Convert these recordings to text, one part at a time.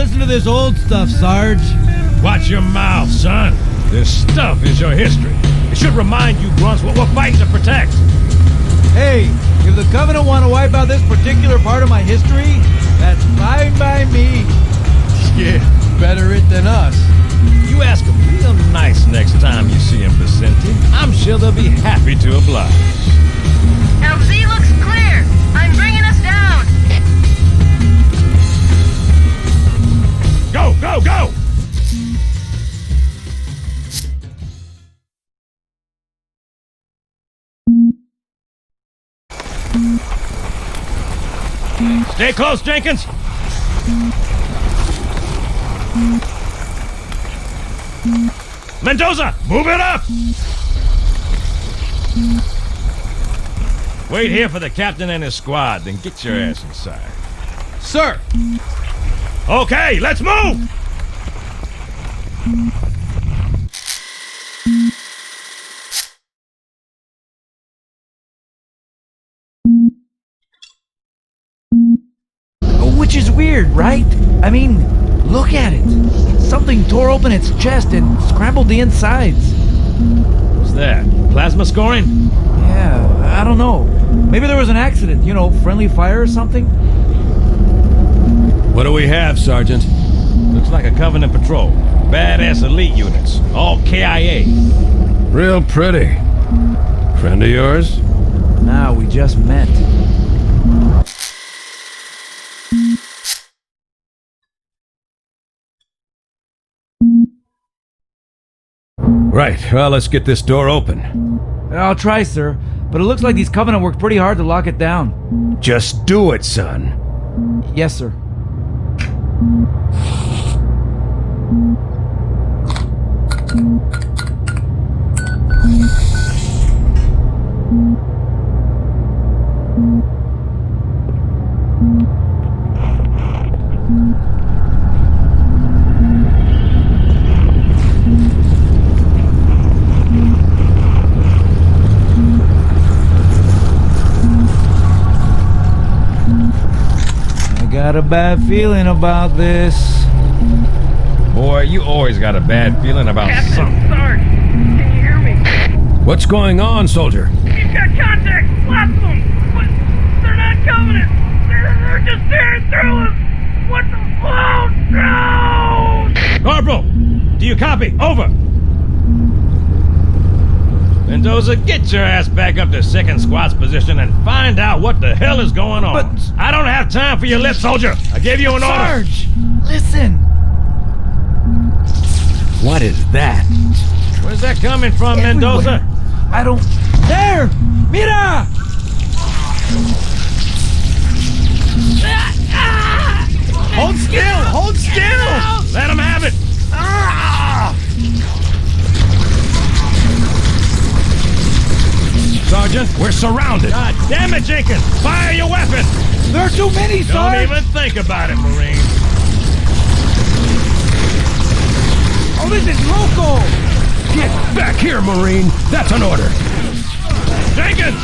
listen to this old stuff, Sarge. Watch your mouth, son. This stuff is your history. It should remind you grunts what we're fighting to protect. Hey, if the Covenant want to wipe out this particular part of my history, that's fine by me. Yeah, better it than us. You ask them real nice next time you see him, Vicente. I'm sure they'll be happy to oblige. LZ looks clear. I'm bringing us down. Go, go, go! Stay close, Jenkins! Mendoza, move it up! Wait here for the captain and his squad, then get your ass inside. Sir! Okay, let's move! Which is weird, right? I mean, look at it. Something tore open its chest and scrambled the insides. What's that? Plasma scoring? Yeah, I don't know. Maybe there was an accident, you know, friendly fire or something? What do we have, Sergeant? Looks like a Covenant patrol. Badass elite units. All KIA. Real pretty. Friend of yours? Nah, we just met. Right, well, let's get this door open. I'll try, sir, but it looks like these Covenant worked pretty hard to lock it down. Just do it, son. Yes, sir. Got a bad feeling about this. Boy, you always got a bad feeling about something. Sarge, can you hear me? What's going on, soldier? He's got contact, lots of them, but they're not Covenant. They're just tearing through us. What the? Oh no! Corporal, do you copy? Over. Mendoza, get your ass back up to second squad's position and find out what the hell is going on. But I don't have time for your lip, soldier. I gave you an order. Sarge, listen. What is that? Where's that coming from, Everywhere. Mendoza? I don't... There! Mira! Hold still! Hold still! Let him have it! Sergeant, we're surrounded. God damn it, Jenkins! Fire your weapon! There are too many, Don't Sarge! even think about it, Marine. Oh, this is local! Get back here, Marine. That's an order. Jenkins!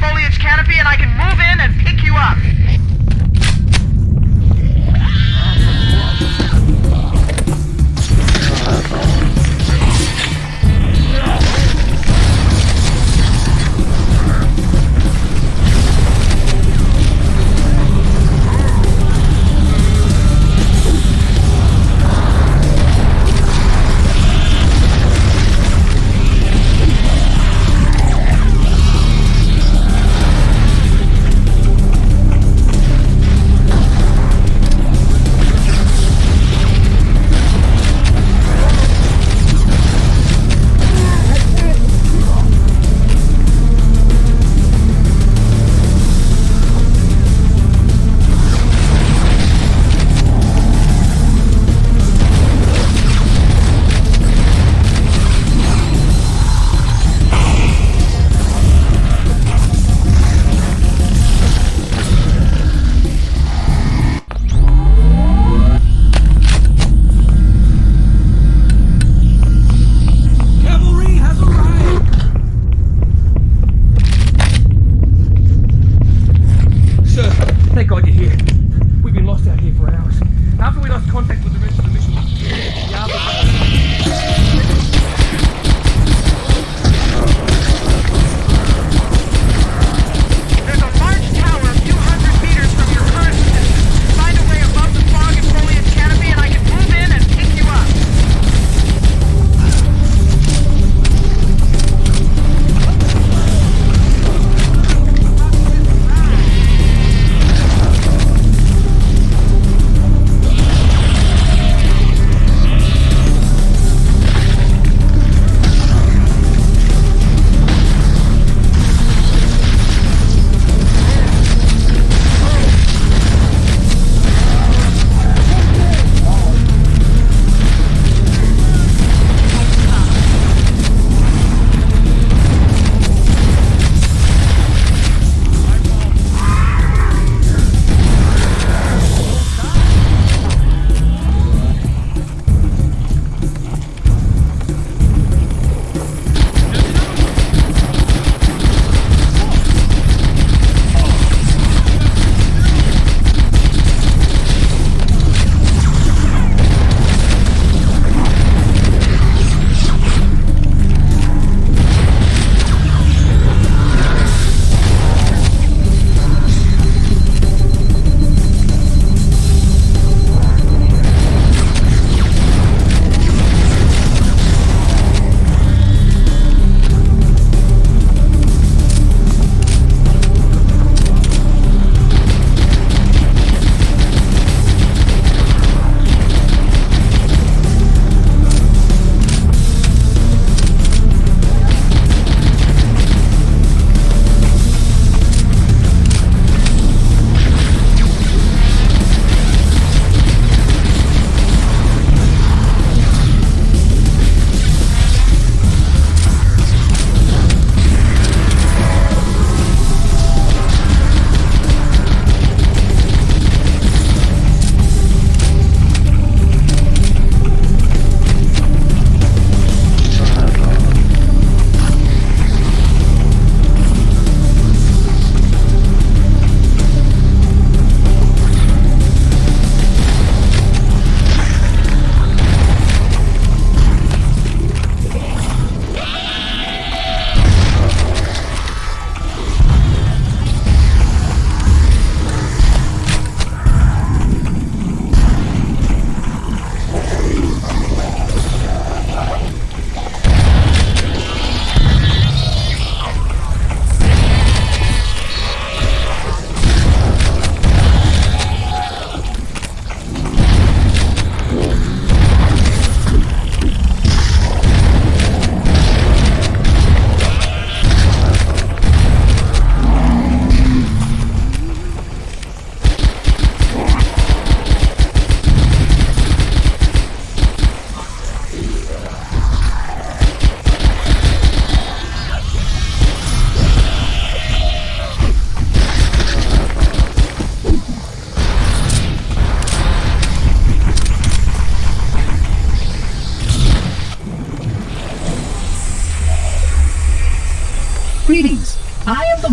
foliage canopy and I can move in and pick you up.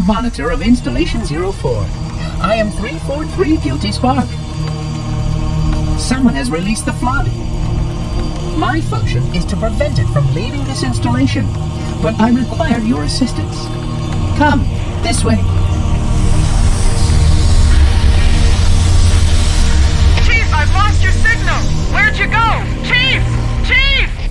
Command Monitor of Installation 04. I am 343 Guilty Spark. Someone has released the flood. My function is to prevent it from leaving this installation, but I require your assistance. Come, this way. Chief, I've lost your signal! Where'd you go? Chief! Chief!